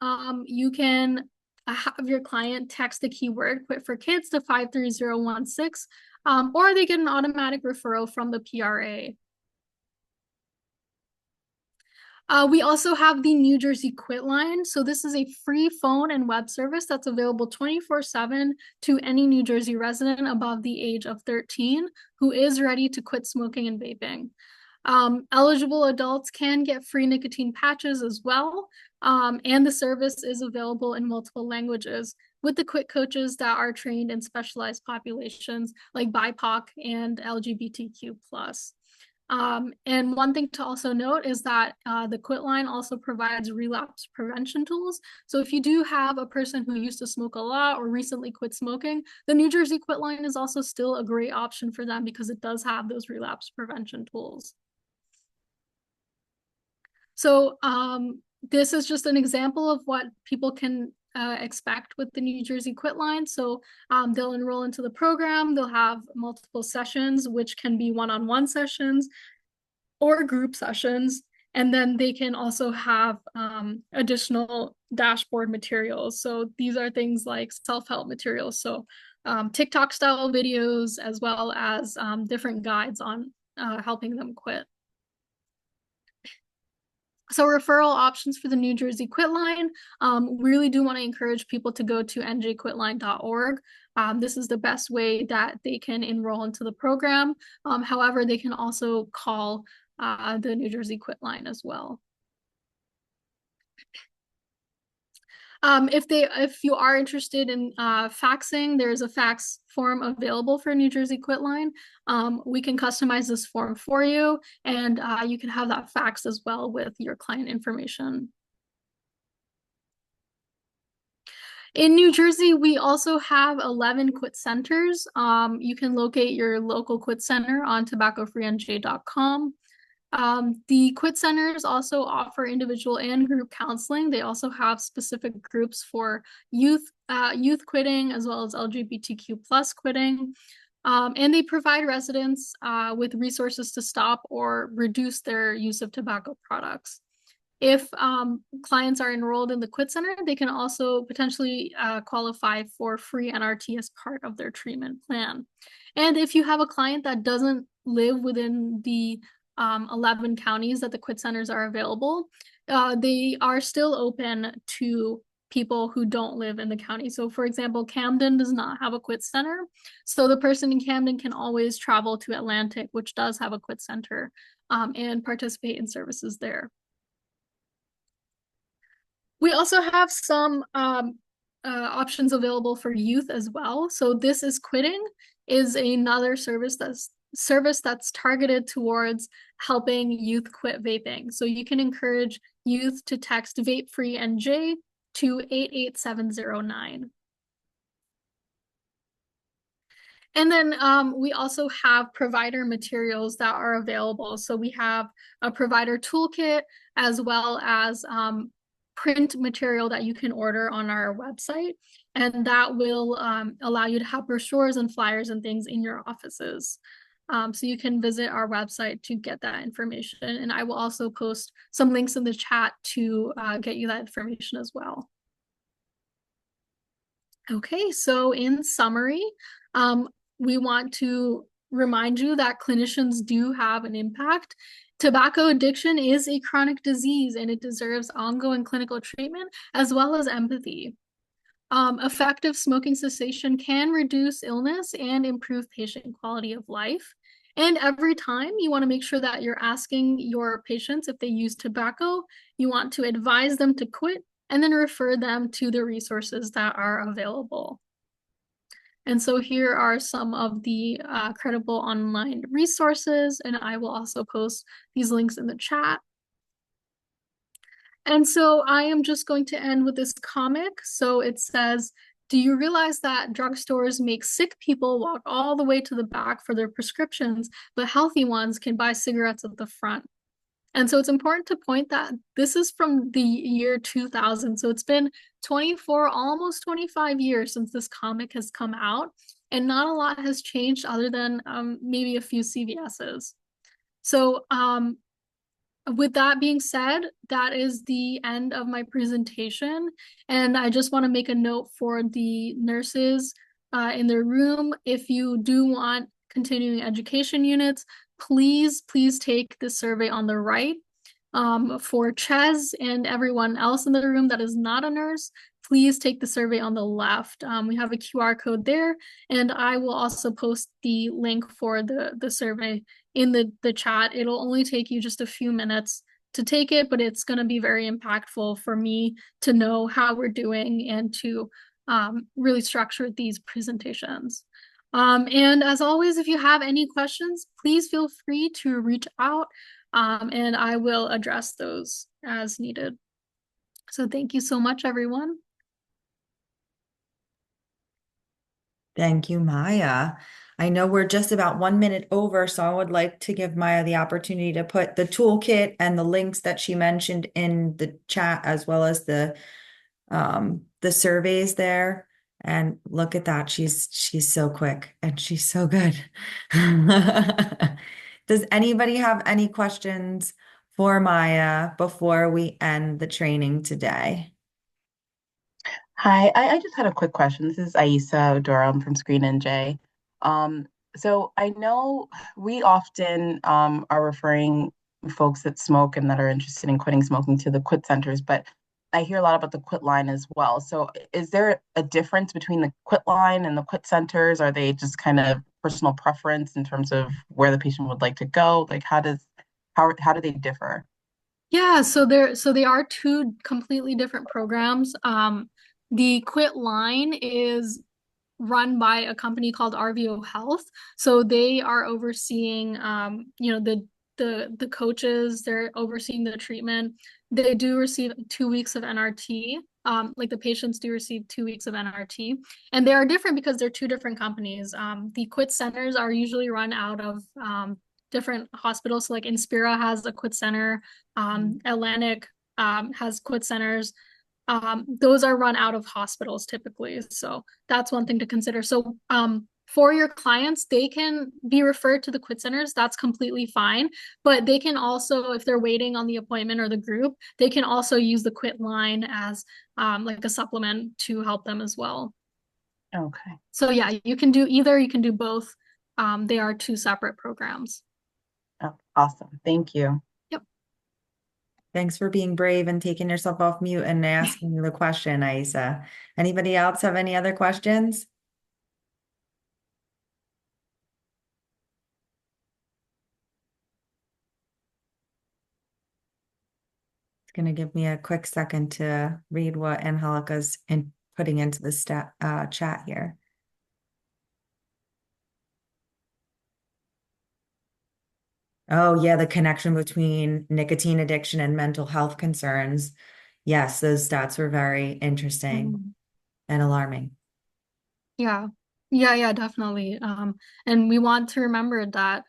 you can have your client text the keyword Quit for Kids to 53016, or they get an automatic referral from the PRA. We also have the New Jersey Quit Line. So this is a free phone and web service that's available 24/7 to any New Jersey resident above the age of 13 who is ready to quit smoking and vaping. Eligible adults can get free nicotine patches as well. And the service is available in multiple languages with the quit coaches that are trained in specialized populations like BIPOC and LGBTQ+. And one thing to also note is that the Quit Line also provides relapse prevention tools. So if you do have a person who used to smoke a lot or recently quit smoking, the New Jersey Quit Line is also still a great option for them because it does have those relapse prevention tools. So This is just an example of what people can expect with the New Jersey Quit Line. So they'll enroll into the program. They'll have multiple sessions, which can be one-on-one sessions or group sessions. And then they can also have additional dashboard materials. So these are things like self-help materials. So TikTok style videos, as well as different guides on helping them quit. So referral options for the New Jersey Quit Line, really do want to encourage people to go to njquitline.org. This is the best way that they can enroll into the program. However, they can also call the New Jersey Quit Line as well. If you are interested in faxing, there's a fax form available for New Jersey Quit Line. We can customize this form for you, and you can have that faxed as well with your client information. In New Jersey, we also have 11 quit centers. You can locate your local quit center on tobaccofreenj.com. The quit centers also offer individual and group counseling. They also have specific groups for youth quitting, as well as LGBTQ plus quitting. And they provide residents with resources to stop or reduce their use of tobacco products. If clients are enrolled in the Quit Center, they can also potentially qualify for free NRT as part of their treatment plan. And if you have a client that doesn't live within the 11 counties that the Quit Centers are available, they are still open to people who don't live in the county. So for example, Camden does not have a Quit Center. So the person in Camden can always travel to Atlantic, which does have a Quit Center, and participate in services there. We also have some options available for youth as well. So This Is Quitting is another service that's targeted towards helping youth quit vaping. So you can encourage youth to text vape free NJ to 88709. And then we also have provider materials that are available. So we have a provider toolkit, as well as print material that you can order on our website. And that will allow you to have brochures and flyers and things in your offices. So you can visit our website to get that information. And I will also post some links in the chat to get you that information as well. Okay, so in summary, we want to remind you that clinicians do have an impact. Tobacco addiction is a chronic disease, and it deserves ongoing clinical treatment as well as empathy. Effective smoking cessation can reduce illness and improve patient quality of life. And every time you want to make sure that you're asking your patients if they use tobacco, you want to advise them to quit and then refer them to the resources that are available. And so here are some of the credible online resources, and I will also post these links in the chat. And so I am just going to end with this comic. So it says, do you realize that drugstores make sick people walk all the way to the back for their prescriptions, but healthy ones can buy cigarettes at the front? And so it's important to point that this is from the year 2000. So it's been 24, almost 25 years since this comic has come out. And not a lot has changed other than maybe a few CVS's. So with that being said, that is the end of my presentation. And I just want to make a note for the nurses in their room. If you do want continuing education units, please take the survey on the right. For Ches and everyone else in the room that is not a nurse, please take the survey on the left. We have a QR code there, and I will also post the link for the survey in the chat. It'll only take you just a few minutes to take it, but it's going to be very impactful for me to know how we're doing and to really structure these presentations. And as always, if you have any questions, please feel free to reach out, and I will address those as needed. So thank you so much, everyone. Thank you, Maya. I know we're just about 1 minute over, so I would like to give Maya the opportunity to put the toolkit and the links that she mentioned in the chat, as well as the surveys there. And look at that. She's so quick and she's so good. Does anybody have any questions for Maya before we end the training today? Hi, I just had a quick question. This is Aisa Durham from Screen NJ. Um, so I know we often are referring folks that smoke and that are interested in quitting smoking to the quit centers, but I hear a lot about the quit line as well. So is there a difference between the quit line and the quit centers? Are they just kind of personal preference in terms of where the patient would like to go? Like how do they differ? Yeah, so they are two completely different programs. The Quit Line is run by a company called RVO Health. So they are overseeing, the coaches. They're overseeing the treatment. They do receive 2 weeks of NRT. Like the patients do receive 2 weeks of NRT, and they are different because they're two different companies. The quit centers are usually run out of different hospitals. So like Inspira has a quit center. Atlantic has quit centers. Those are run out of hospitals typically. So that's one thing to consider. So for your clients, they can be referred to the quit centers. That's completely fine. But they can also, if they're waiting on the appointment or the group, they can also use the quit line as like a supplement to help them as well. Okay. So yeah, you can do either, you can do both. They are two separate programs. Oh, awesome. Thank you. Yep. Thanks for being brave and taking yourself off mute and asking the question, Aisa. Anybody else have any other questions? It's going to give me a quick second to read what Angelica's putting into the chat here. Oh, yeah, the connection between nicotine addiction and mental health concerns. Yes, those stats were very interesting Mhm. and alarming. Yeah. Yeah, definitely. And we want to remember that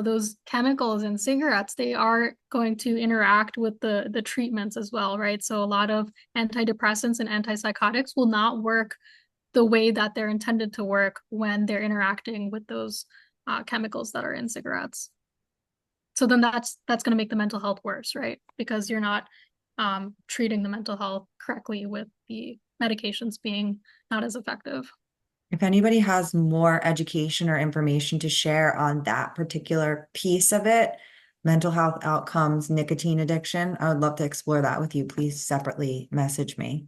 those chemicals in cigarettes, they are going to interact with the treatments as well, right? So a lot of antidepressants and antipsychotics will not work the way that they're intended to work when they're interacting with those chemicals that are in cigarettes. So then that's going to make the mental health worse, right? Because you're not treating the mental health correctly with the medications being not as effective. If anybody has more education or information to share on that particular piece of it, mental health outcomes, nicotine addiction, I would love to explore that with you. Please separately message me.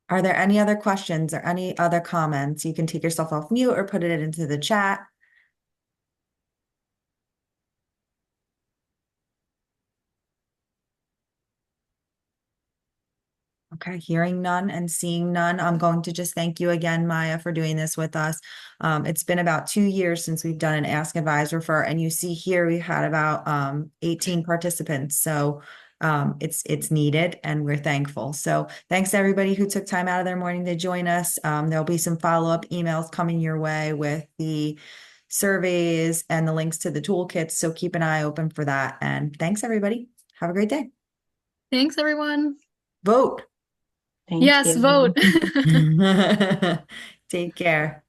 Are there any other questions or any other comments? You can take yourself off mute or put it into the chat. Okay, hearing none and seeing none, I'm going to just thank you again, Maya, for doing this with us. It's been about 2 years since we've done an Ask Advise Refer, and you see here we had about 18 participants. So it's needed and we're thankful. So thanks to everybody who took time out of their morning to join us. There'll be some follow-up emails coming your way with the surveys and the links to the toolkits. So keep an eye open for that. And thanks, everybody. Have a great day. Thanks, everyone. Vote. Thank Yes, you. vote. Take care.